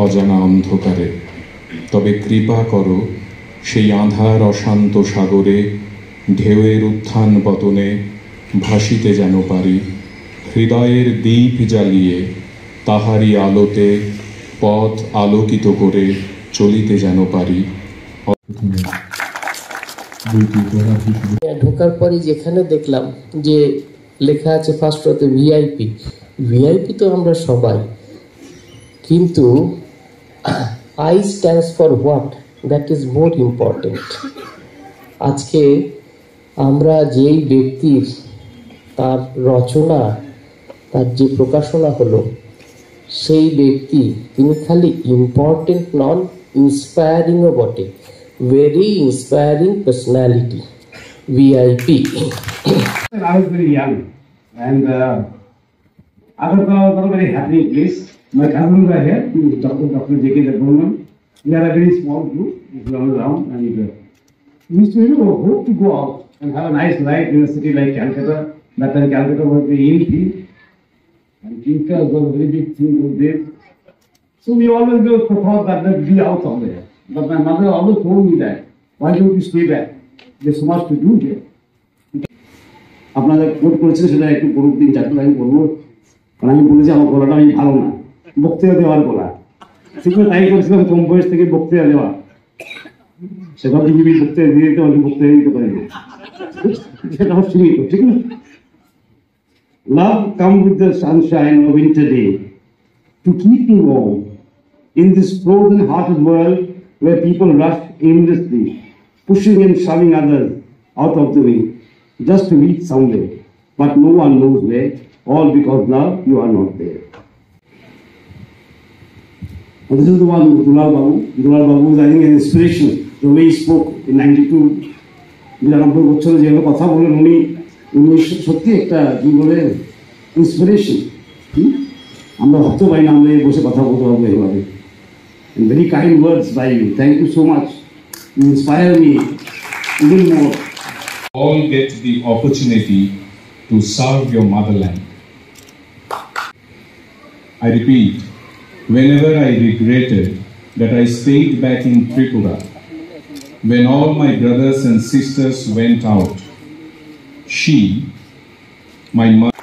অজানা অন্ধকারে, তবে কৃপা করো সেই আঁধার অশান্ত সাগরে ঢেউয়ের উত্থান পতনে ভাসিতে যেন পারি, হৃদয়ের দীপ জ্বালিয়ে তাহারই আলোতে পথ আলোকিত করে চলিতে যেন পারি। ঢোকার পরে যেখানে দেখলাম যে লেখা আছে ফার্স্ট রোতে ভিআইপি, ভিআইপি তো আমরা সবাই, কিন্তু I stands for what, that is more important. আজকে আমরা যেই ব্যক্তির তার রচনা, তার যে প্রকাশনা হলো, সেই ব্যক্তি তিনি খালি ইম্পর্টেন্ট নন, ইন্সপায়ারিংও বটে। Very inspiring personality, VIP. I was very young, and Agartala was a very happy place. My cousins were here, Dr. J.K. Jagmohan. We are a very small group, around, and we used to hope to go out and have a nice life in a city like Calcutta. That time Calcutta was the in thing, and Kinka was a very big thing those days. So we always thought that let's be out somewhere. But my mother always told me that, why don't you stay back? There's so much to do here. আপনারা coat করেছেন সেটা একটু বড় 3-4 line বলবো, কারণ আমি বলেছি আমার গলাটা আমি ভালো না, বক্তৃতা দেওয়ার গলা। সেগুলো তাই করেছিলাম, কম বয়স থেকে বক্তৃতা দেওয়া, সেটা পৃথিবী বক্তৃতা দিয়ে দিতে পারি, বক্তৃতা দিতে পারি না, সেটা আমার সীমিত, ঠিক না? Love come with the sunshine of winter day to keep me warm in this frozen hearted world where people rush aimlessly, pushing and shoving others out of the way, just to reach somewhere, but no one knows where, all because love, you are not there. And this is the one with Dulal Babu. Dulal Babu is, I think, an inspiration. The way he spoke in 92, নিরানব্বই বছরে যেভাবে কথা বলেন উনি সত্যি একটা কি বলে ইন্সপিরেশন। আমরা ভাবতে পারি না আমরা বসে কথা বলতে পারবো এইভাবে। Very kind words by you, thank you so much, you inspire me even more. All get the opportunity to serve your motherland. I repeat, whenever I regretted that I stayed back in Tripura, when all my brothers and sisters went out, she, my mother,